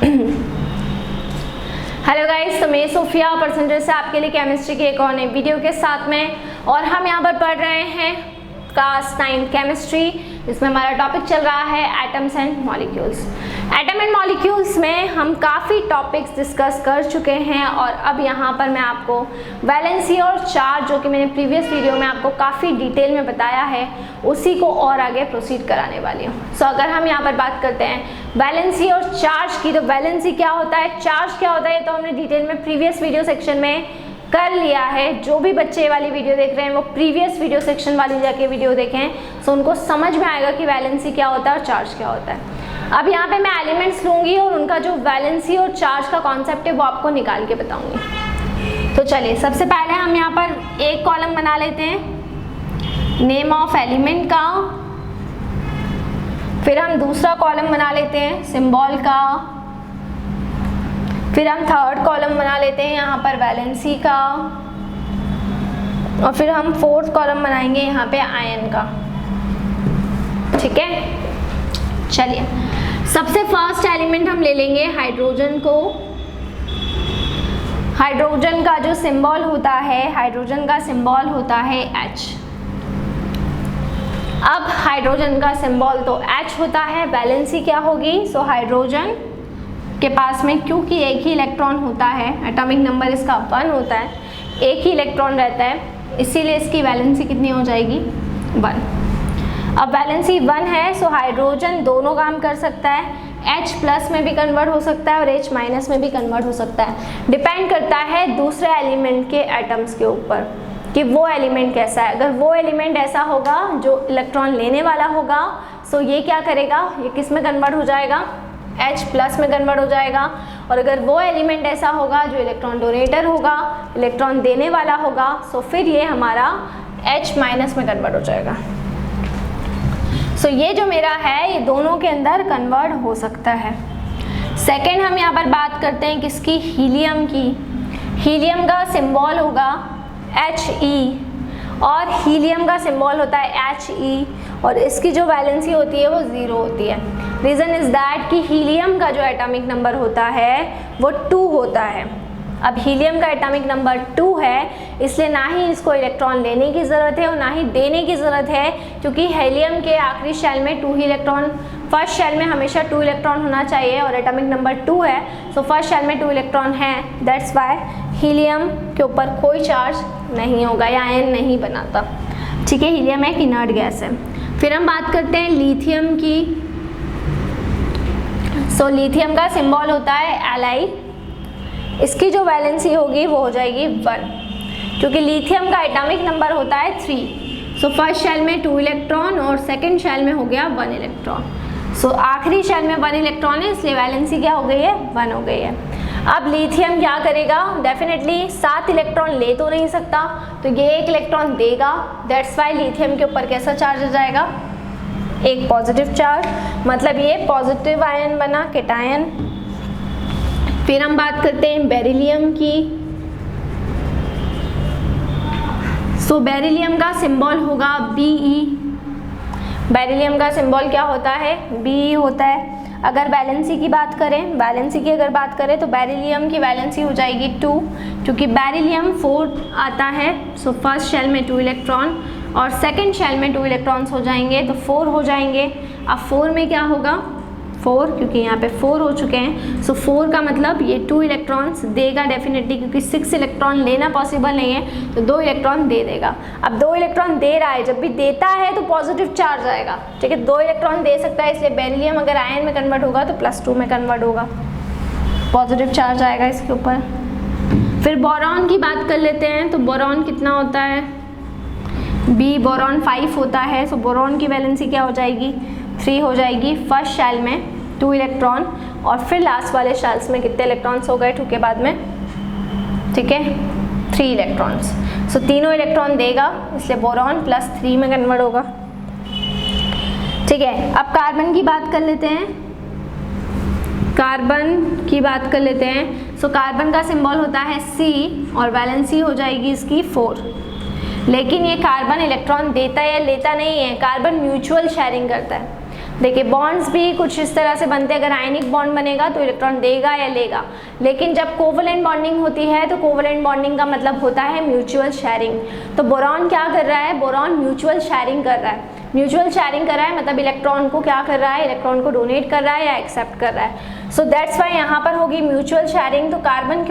Hello guys, तो मैं Sophia percentage से आपके लिए केमिस्ट्री के एक और नए वीडियो के साथ में, और हम यहाँ पर पढ़ रहे हैं क्लास 9 केमिस्ट्री, जिसमें हमारा टॉपिक चल रहा है atoms and molecules. Atom and molecules में हम काफ़ी टॉपिक्स डिस्कस कर चुके हैं, और अब यहाँ पर मैं आपको वैलेंसी और चार्ज, जो कि मैंने प्रीवियस वीडियो में आपको काफ़ी डिटेल में बताया है, उसी को और आगे प्रोसीड कराने वाली हूँ। सो अगर हम यहाँ पर बात करते हैं वैलेंसी और चार्ज की, तो वैलेंसी क्या होता है, चार्ज क्या होता है, तो हमने डिटेल में प्रीवियस वीडियो सेक्शन में कर लिया है। जो भी बच्चे वाली वीडियो देख रहे हैं वो प्रीवियस वीडियो सेक्शन वाली जाके वीडियो देखें, सो उनको समझ में आएगा कि वैलेंसी क्या होता है और चार्ज क्या होता है। अब यहाँ पे मैं एलिमेंट्स लूँगी और उनका जो वैलेंसी और चार्ज का कॉन्सेप्ट है वो आपको निकाल के बताऊँगी। तो चलिए, सबसे पहले हम यहाँ पर एक कॉलम बना लेते हैं नेम ऑफ एलिमेंट का, फिर हम दूसरा कॉलम बना लेते हैं सिंबल का, फिर हम थर्ड कॉलम बना लेते हैं यहाँ पर वैलेंसी का, और फिर हम फोर्थ कॉलम बनाएंगे यहाँ पे आयन का। ठीक है, चलिए सबसे फर्स्ट एलिमेंट हम ले लेंगे हाइड्रोजन को। हाइड्रोजन का जो सिंबल होता है, हाइड्रोजन का सिंबल होता है H। अब हाइड्रोजन का सिंबल तो H होता है, वैलेंसी क्या होगी, सो हाइड्रोजन के पास में क्योंकि एक ही इलेक्ट्रॉन होता है, एटॉमिक नंबर इसका 1 होता है, एक ही इलेक्ट्रॉन रहता है, इसीलिए इसकी वैलेंसी कितनी हो जाएगी, 1। अब वैलेंसी 1 है, सो हाइड्रोजन दोनों काम कर सकता है, H प्लस में भी कन्वर्ट हो सकता है और H माइनस में भी कन्वर्ट हो सकता है। डिपेंड करता है दूसरे एलिमेंट के एटम्स के ऊपर कि वो एलिमेंट कैसा है। अगर वो एलिमेंट ऐसा होगा जो इलेक्ट्रॉन लेने वाला होगा, सो ये क्या करेगा, ये किस में कन्वर्ट हो जाएगा, H प्लस में कन्वर्ट हो जाएगा। और अगर वो एलिमेंट ऐसा होगा जो इलेक्ट्रॉन डोनेटर होगा, इलेक्ट्रॉन देने वाला होगा, सो फिर ये हमारा H माइनस में कन्वर्ट हो जाएगा। सो ये जो मेरा है, ये दोनों के अंदर कन्वर्ट हो सकता है। सेकेंड हम यहाँ पर बात करते हैं किसकी, हीलियम की। हीलियम का सिंबल होगा He, और हीलियम का सिंबल होता है He, और इसकी जो वैलेंसी होती है वो 0 होती है। रीज़न इज़ दैट कि हीलियम का जो एटॉमिक नंबर होता है वो 2 होता है। अब हीलियम का एटॉमिक नंबर 2 है, इसलिए ना ही इसको इलेक्ट्रॉन लेने की ज़रूरत है और ना ही देने की ज़रूरत है, क्योंकि हीलियम के आखिरी शेल में 2 ही इलेक्ट्रॉन, फर्स्ट शेल में हमेशा 2 इलेक्ट्रॉन होना चाहिए, और एटॉमिक नंबर 2 है, सो फर्स्ट शेल में 2 इलेक्ट्रॉन है, दैट्स वाई हीलियम के ऊपर कोई चार्ज नहीं होगा या आयन नहीं बनाता। ठीक है, हीलियम एक इनर्ट गैस है। फिर हम बात करते हैं लिथियम की। सो लिथियम का सिंबल होता है Li। इसकी जो वैलेंसी होगी वो हो जाएगी 1, क्योंकि लिथियम का एटॉमिक नंबर होता है 3। सो फर्स्ट शेल में 2 इलेक्ट्रॉन और सेकंड शेल में हो गया 1 इलेक्ट्रॉन। सो आखिरी शेल में 1 इलेक्ट्रॉन है, इसलिए वैलेंसी क्या हो गई है, 1 हो गई है। अब लिथियम क्या करेगा, डेफिनेटली 7 इलेक्ट्रॉन ले तो नहीं सकता, तो ये 1 इलेक्ट्रॉन देगा, दैट्स वाई लिथियम के ऊपर कैसा चार्ज आ जाएगा, एक पॉजिटिव चार्ज, मतलब ये पॉजिटिव आयन बना, केटायन। फिर हम बात करते हैं बेरिलियम की। सो बेरिलियम का सिंबल होगा Be। बेरिलियम का सिंबल क्या होता है, Be होता है। अगर वैलेंसी की बात करें, वैलेंसी की अगर बात करें तो बेरिलियम की वैलेंसी हो जाएगी 2, क्योंकि बेरिलियम 4 आता है, सो फर्स्ट शेल में 2 इलेक्ट्रॉन और सेकंड शेल में 2 इलेक्ट्रॉन्स हो जाएंगे, तो 4 हो जाएंगे। अब 4 में क्या होगा, 4, क्योंकि यहाँ पे 4 हो चुके हैं, सो 4 का मतलब ये 2 इलेक्ट्रॉन्स देगा डेफिनेटली, क्योंकि 6 इलेक्ट्रॉन लेना पॉसिबल नहीं है, तो 2 इलेक्ट्रॉन दे देगा। अब 2 इलेक्ट्रॉन दे रहा है, जब भी देता है तो पॉजिटिव चार्ज आएगा। ठीक है, 2 इलेक्ट्रॉन दे सकता है, इसलिए बेरिलियम अगर आयन में कन्वर्ट होगा तो +2 में कन्वर्ट होगा, पॉजिटिव चार्ज आएगा इसके ऊपर। फिर बोरॉन की बात कर लेते हैं, तो बोरॉन कितना होता है, B, बोरॉन 5 होता है, सो बोरॉन की वैलेंसी क्या हो जाएगी, 3 हो जाएगी। फर्स्ट शेल में 2 इलेक्ट्रॉन और फिर लास्ट वाले शेल्स में कितने इलेक्ट्रॉन्स हो गए 2 के बाद में, ठीक है, 3 इलेक्ट्रॉन्स। सो तीनों इलेक्ट्रॉन देगा, इसलिए बोरॉन +3 में कन्वर्ट होगा। ठीक है, अब कार्बन की बात कर लेते हैं। कार्बन की बात कर लेते हैं, सो कार्बन का सिंबल होता है C और वैलेंसी हो जाएगी इसकी 4। लेकिन ये कार्बन इलेक्ट्रॉन देता है या लेता नहीं है, कार्बन म्यूचुअल शेयरिंग करता है। देखिए बॉन्ड्स भी कुछ इस तरह से बनते हैं, अगर आयनिक बॉन्ड बनेगा तो इलेक्ट्रॉन देगा या लेगा, लेकिन जब कोवलेंट बॉन्डिंग होती है तो कोवलेंट बॉन्डिंग का मतलब होता है म्यूचुअल शेयरिंग। तो बोरॉन क्या कर रहा है, बोरॉन म्यूचुअल शेयरिंग कर रहा है, म्यूचुअल शेयरिंग कर रहा है मतलब इलेक्ट्रॉन को क्या कर रहा है, इलेक्ट्रॉन को डोनेट कर रहा है या एक्सेप्ट कर रहा है। सो दैट्स वाई यहाँ पर होगी म्यूचुअल शेयरिंग। तो कार्बन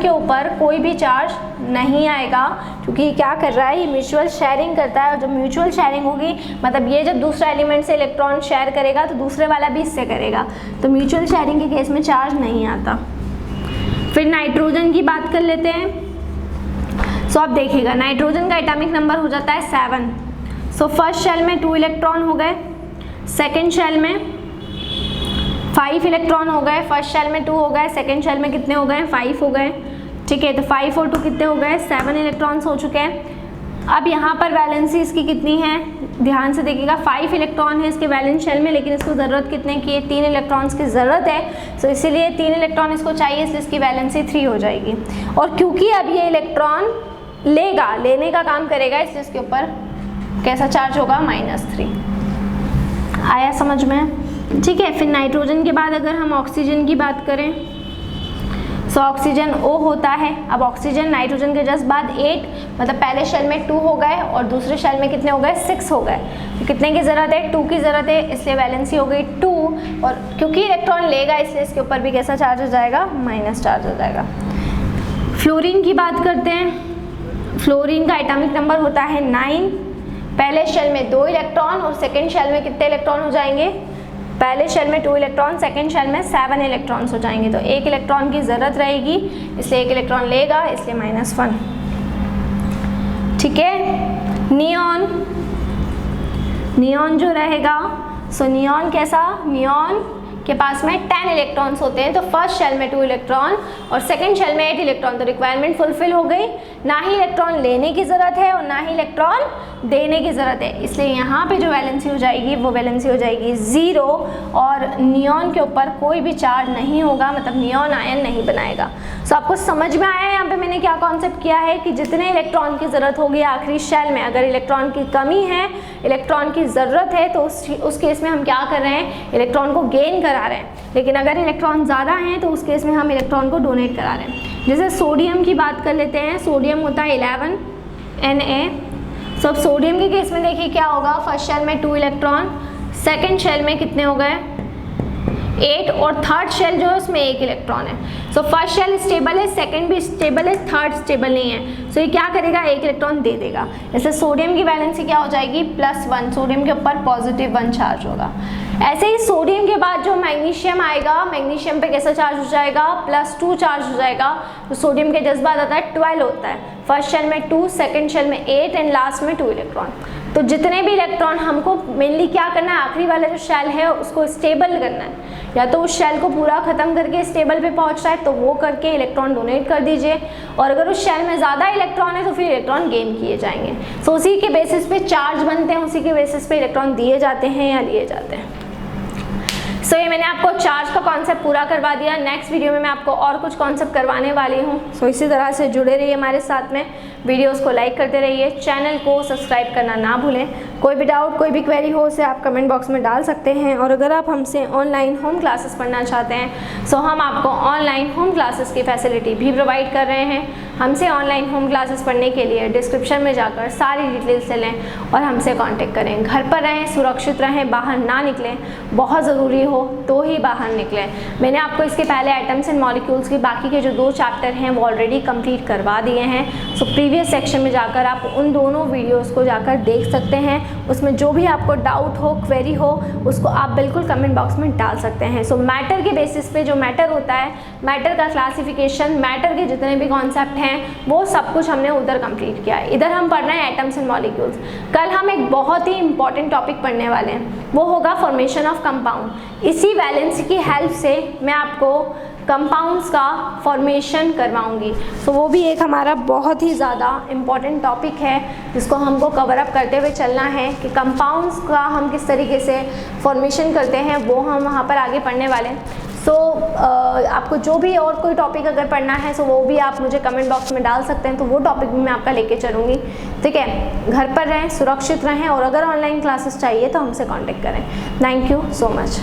के ऊपर कोई भी चार्ज नहीं आएगा, क्योंकि क्या कर रहा है, ये म्यूचुअल शेयरिंग करता है। और जब म्यूचुअल शेयरिंग होगी मतलब ये जब दूसरा एलिमेंट से इलेक्ट्रॉन शेयर करेगा तो दूसरे वाला भी इससे करेगा, तो म्यूचुअल शेयरिंग के केस में चार्ज नहीं आता। फिर नाइट्रोजन की बात कर लेते हैं। सो आप देखिएगा नाइट्रोजन का एटॉमिक नंबर हो जाता है 7। सो फर्स्ट शेल में 2 इलेक्ट्रॉन हो गए, सेकेंड शेल में 5 इलेक्ट्रॉन हो गए, फर्स्ट शेल में 2 हो गए, सेकेंड शेल में कितने हो गए, 5 हो गए। ठीक है, तो 5 और 2 कितने हो गए, 7 इलेक्ट्रॉन्स हो चुके हैं। अब यहाँ पर वैलेंसी इसकी कितनी है, ध्यान से देखिएगा 5 इलेक्ट्रॉन है इसके वैलेंस शेल में, लेकिन इसको ज़रूरत कितने की है, 3 इलेक्ट्रॉन्स की ज़रूरत है। सो इसीलिए 3 इलेक्ट्रॉन इसको चाहिए, इसलिए इसकी वैलेंसी 3 हो जाएगी। और क्योंकि अब ये इलेक्ट्रॉन लेगा, लेने का काम करेगा, इसलिए इसके ऊपर कैसा चार्ज होगा, -3। आया समझ में? ठीक है, फिर नाइट्रोजन के बाद अगर हम ऑक्सीजन की बात करें, सो ऑक्सीजन O होता है। अब ऑक्सीजन नाइट्रोजन के जस्ट बाद 8 मतलब पहले शेल में 2 हो गए और दूसरे शेल में कितने हो गए, 6 हो गए। तो कितने की ज़रूरत है, 2 की ज़रूरत है, इसलिए वैलेंसी हो गई 2। और क्योंकि इलेक्ट्रॉन लेगा इसलिए इसके ऊपर भी कैसा चार्ज हो जाएगा, माइनस चार्ज हो जाएगा। फ्लोरीन की बात करते हैं। फ्लोरीन का एटॉमिक नंबर होता है 9। पहले शेल में 2 इलेक्ट्रॉन और सेकेंड शेल में कितने इलेक्ट्रॉन हो जाएंगे, पहले शेल में 2 इलेक्ट्रॉन, सेकेंड शेल में 7 इलेक्ट्रॉन्स हो जाएंगे। तो 1 इलेक्ट्रॉन की ज़रूरत रहेगी, इसलिए 1 इलेक्ट्रॉन लेगा, इसलिए -1। ठीक है, नियॉन जो रहेगा, सो नियॉन कैसा, नियॉन के पास में 10 इलेक्ट्रॉन्स होते हैं। तो फर्स्ट शेल में 2 इलेक्ट्रॉन और सेकेंड शेल में 8 इलेक्ट्रॉन, तो रिक्वायरमेंट फुलफिल हो गई। ना ही इलेक्ट्रॉन लेने की ज़रूरत है और ना ही इलेक्ट्रॉन देने की ज़रूरत है, इसलिए यहाँ पे जो वैलेंसी हो जाएगी वो वैलेंसी हो जाएगी 0। और नियॉन के ऊपर कोई भी चार्ज नहीं होगा, मतलब नियॉन आयन नहीं बनाएगा। सो आपको समझ में आया यहाँ पे मैंने क्या कॉन्सेप्ट किया है कि जितने इलेक्ट्रॉन की ज़रूरत होगी आखिरी शेल में, अगर इलेक्ट्रॉन की कमी है, इलेक्ट्रॉन की ज़रूरत है, तो उस केस में हम क्या कर रहे हैं, इलेक्ट्रॉन को गेन करा रहे हैं। लेकिन अगर इलेक्ट्रॉन ज़्यादा हैं तो उस केस में हम इलेक्ट्रॉन को डोनेट करा रहे हैं। जैसे सोडियम की बात कर लेते हैं। सोडियम होता है 11 Na। सो अब सोडियम के केस में देखिए क्या होगा, फर्स्ट शेल में 2 इलेक्ट्रॉन, सेकेंड शेल में कितने हो गए, 8 और थर्ड शेल जो है उसमें 1 इलेक्ट्रॉन है। सो फर्स्ट शेल स्टेबल है, सेकंड भी स्टेबल है, थर्ड स्टेबल नहीं है। सो ये क्या करेगा, 1 इलेक्ट्रॉन दे देगा। जैसे सोडियम की वैलेंसी क्या हो जाएगी, +1, सोडियम के ऊपर +1 चार्ज होगा। ऐसे ही सोडियम के बाद जो मैग्नीशियम आएगा, मैग्नीशियम पे कैसा चार्ज हो जाएगा, +2 चार्ज हो जाएगा। तो सोडियम के जस्ट बाद आता है 12 होता है, फर्स्ट शेल में 2, सेकेंड शेल में 8 एंड लास्ट में 2 इलेक्ट्रॉन। तो जितने भी इलेक्ट्रॉन हमको मेनली क्या करना है, आखिरी वाला जो शेल है उसको स्टेबल करना है, या तो उस शेल को पूरा खत्म करके स्टेबल पे पहुंच रहा है तो वो करके इलेक्ट्रॉन डोनेट कर दीजिए, और अगर उस शेल में ज़्यादा इलेक्ट्रॉन है तो फिर इलेक्ट्रॉन गेन किए जाएंगे। सो उसी के बेसिस पे चार्ज बनते हैं, उसी के बेसिस पे इलेक्ट्रॉन दिए जाते हैं या लिए जाते हैं। सो ये मैंने आपको चार्ज का कॉन्सेप्ट पूरा करवा दिया। नेक्स्ट वीडियो में मैं आपको और कुछ कॉन्सेप्ट करवाने वाली हूँ। सो इसी तरह से जुड़े रहिए हमारे साथ में, वीडियोस को लाइक करते रहिए, चैनल को सब्सक्राइब करना ना भूलें। कोई भी डाउट, कोई भी क्वेरी हो उसे आप कमेंट बॉक्स में डाल सकते हैं। और अगर आप हमसे ऑनलाइन होम क्लासेस पढ़ना चाहते हैं सो हम आपको ऑनलाइन होम क्लासेस की फैसिलिटी भी प्रोवाइड कर रहे हैं। हमसे ऑनलाइन होम क्लासेस पढ़ने के लिए डिस्क्रिप्शन में जाकर सारी डिटेल्स ले लें और हमसे कांटेक्ट करें। घर पर रहें, सुरक्षित रहें, बाहर ना निकलें, बहुत ज़रूरी हो तो ही बाहर निकलें। मैंने आपको इसके पहले एटम्स एंड मॉलिक्यूल्स के बाकी के जो 2 चैप्टर हैं वो ऑलरेडी कंप्लीट करवा दिए हैं। सो प्रीवियस सेक्शन में जाकर आप उन दोनों वीडियोस को जाकर देख सकते हैं। उसमें जो भी आपको डाउट हो, क्वेरी हो, उसको आप बिल्कुल कमेंट बॉक्स में डाल सकते हैं। सो मैटर के बेसिस पे जो मैटर होता है, मैटर का क्लासिफिकेशन, मैटर के जितने भी कॉन्सेप्ट हैं वो सब कुछ हमने उधर कंप्लीट किया है। इधर हम पढ़ रहे हैं एटम्स एंड मॉलिक्यूल्स। कल हम एक बहुत ही इंपॉर्टेंट टॉपिक पढ़ने वाले हैं, वो होगा फॉर्मेशन ऑफ कंपाउंड। इसी वैलेंसी की हेल्प से मैं आपको कंपाउंड्स का फॉर्मेशन करवाऊंगी। सो वो भी एक हमारा बहुत ही ज़्यादा इम्पॉर्टेंट टॉपिक है जिसको हमको कवर अप करते हुए चलना है कि कंपाउंड्स का हम किस तरीके से फॉर्मेशन करते हैं, वो हम वहाँ पर आगे पढ़ने वाले हैं। सो आपको जो भी और कोई टॉपिक अगर पढ़ना है सो वो भी आप मुझे कमेंट बॉक्स में डाल सकते हैं, तो वो टॉपिक भी मैं आपका लेके चलूँगी। ठीक है, घर पर रहें, सुरक्षित रहें, और अगर ऑनलाइन क्लासेस चाहिए तो हमसे कॉन्टेक्ट करें। Thank you so much.